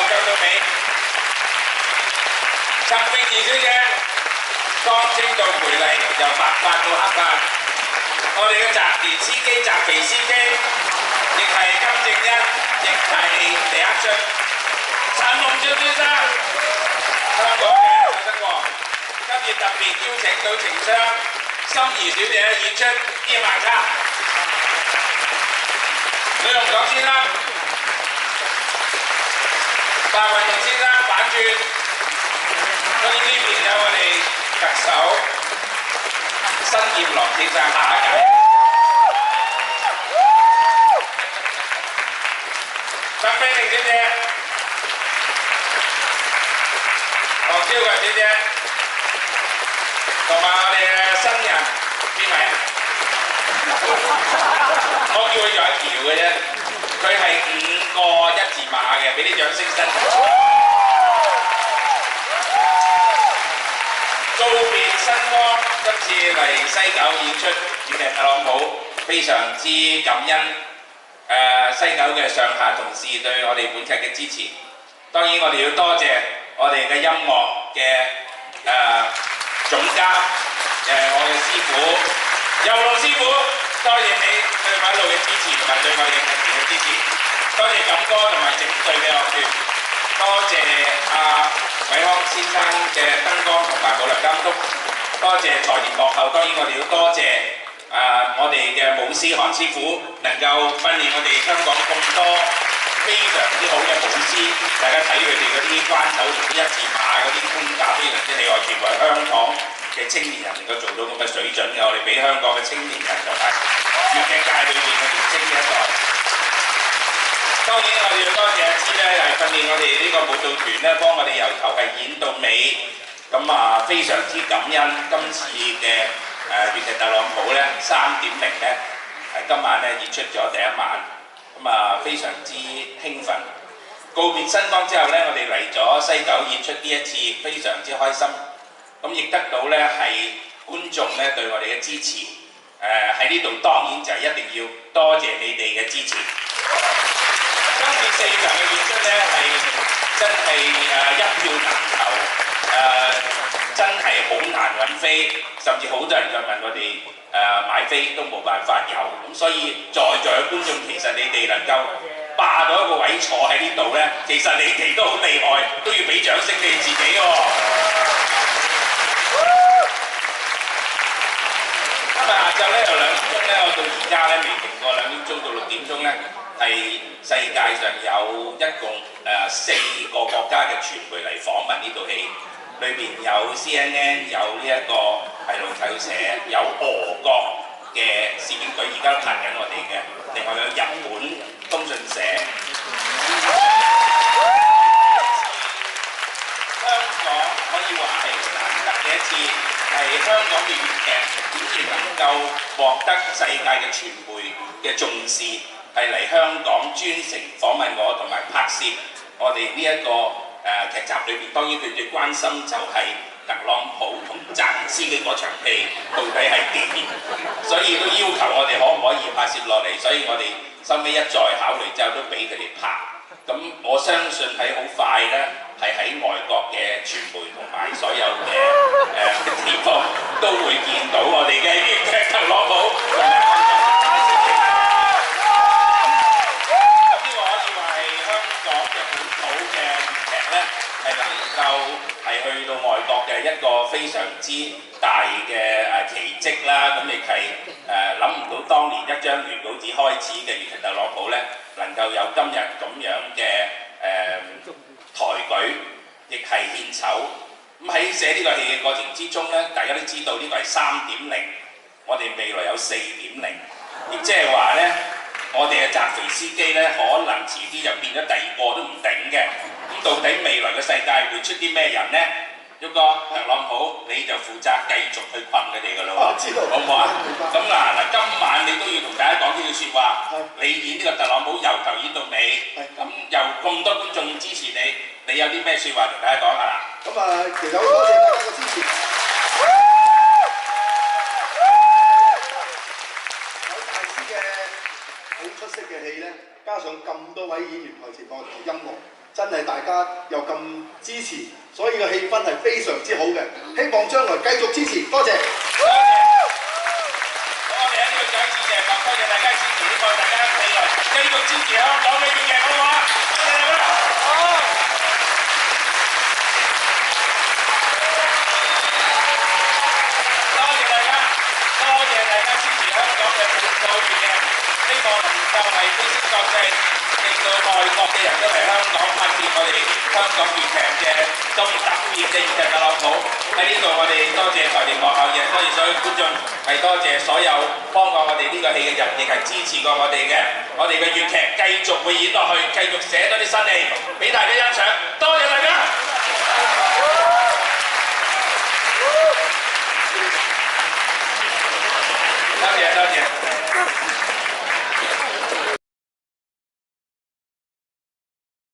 唱到尾。陳詠儀小姐，江青到培麗，由白髮到黑髮。我哋嘅澤連司機、澤肥司機，亦係金正恩，亦係李克信。陳龍少先生，香港嘅劉德華，今日特別邀請到情商心怡小姐演出《夜晚卡》。呂龍港先生，白雲龍先生反轉。當然呢邊有我哋特首新劍郎先生下一屆。鄧飛玲小姐，黃超群小姐，同埋我哋嘅新人邊位啊？我叫佢做阿喬嘅啫，佢係5個1字馬嘅，俾啲掌聲新人。告別新光，今次嚟西九演出粵劇特朗普，非常之感恩西九嘅上下同事對我哋本劇嘅支持。當然我哋要多謝我哋嘅音樂嘅總監我嘅師傅游龍師傅，多謝你對我一路嘅支持同埋對我哋嘅劇團嘅支持。多謝錦哥同埋整隊嘅樂團，多謝偉康先生嘅燈光同埋舞台監督，多謝台前幕後。當然我哋要多謝我哋嘅舞師韓師傅，能夠訓練我哋香港咁多非常之好嘅舞師。大家睇佢哋嗰啲關口同啲1字馬嗰啲功架非常之厲害，全部係香港嘅青年人能夠做到咁嘅水準嘅。我哋俾香港嘅青年人同埋粵劇界裏邊嘅年青嘅一代。當然我哋要多謝阿芝咧，係訓練我哋呢個舞蹈團咧，幫我哋由頭係演到尾。咁非常之感恩今次嘅粵劇特朗普咧3.0咧，係今晚咧演出咗第一晚。非常之興奮。告別新光之後咧，我哋嚟咗西九演出呢一次，非常之開心。咁亦得到咧係觀眾咧對我哋嘅支持。喺呢度當然就係一定要多謝你哋嘅支持。今次4場嘅演出咧係真係一票難求，真係好難揾飛，甚至好多人就問我哋買飛都冇辦法有。咁所以在座嘅觀眾，其實你哋能夠霸到一個位坐喺呢度咧，其實你哋都好厲害，都要俾掌聲你自己喎。今日下晝咧由2點鐘咧，我到而家咧未停過2點鐘到6點鐘咧，係世界上有一共4個國家嘅傳媒嚟訪問呢套戲，裏邊有 CNN， 有呢一個係路透社，有俄國嘅攝影隊而家都拍緊我哋嘅，另外有日本通訊社。香港可以話係難得嘅一次，係香港嘅粵劇竟然能夠獲得世界嘅傳媒嘅重視，係嚟香港專程訪問我同埋拍攝我哋呢一個劇集裏邊。當然佢最關心就係特朗普同澤司機嗰場戲到底係點，所以都要求我哋可唔可以拍攝落嚟，所以我哋收尾一再考慮之後都俾佢哋拍。咁我相信喺好快咧，係喺外國嘅傳媒同埋所有嘅地方都會見到我哋嘅粵劇特朗普。咁呢個可以話係香港嘅本土嘅粵劇咧，係能夠係去到外國嘅一個非常之大嘅奇蹟啦。咁亦係諗唔到當年一張原稿紙開始嘅粵劇特朗普咧，能夠有今日咁樣嘅抬舉，亦係獻醜。咁喺寫呢個戲嘅過程之中咧，大家都知道呢個係3.0，我哋未來有4.0，亦即係話咧，我哋嘅澤肥司機咧，可能遲啲就變咗第2個都唔定嘅。咁到底未來嘅世界會出啲咩人咧？旭哥，特朗普你就負責繼續去困佢哋㗎啦喎，好唔好啊？咁嗱，今晚你都要同大家講呢句説話，你演呢個特朗普由頭演到尾，咁由咁多觀眾支持你，你有啲咩説話同大家講下啦？咁其實好多謝大家嘅支持。有大師嘅好出色嘅戲咧，加上咁多位演員台前幕後音樂，真係大家又咁支持，所以個氣氛係非常之好嘅。希望將來繼續支持，多謝。多謝。好，我哋喺呢度再一次謝幕，多謝大家支持，希望大家未來繼續支持香港嘅粵劇，好唔好啊？多謝大家。好。多謝大家，多謝大家支持香港嘅本土粵劇，希望能夠為飛升國際，令到外國嘅人都嚟香港拍攝我哋香港粵劇嘅咁特別嘅粵劇特朗普。喺呢度我哋多謝台聯幕後嘅，多謝所有觀眾，係多謝所有幫過我哋呢個戲嘅人，亦係支持過我哋嘅。我哋嘅粵劇繼續會演落去，繼續寫多啲新戲俾大家欣賞。多謝大家。多謝多謝。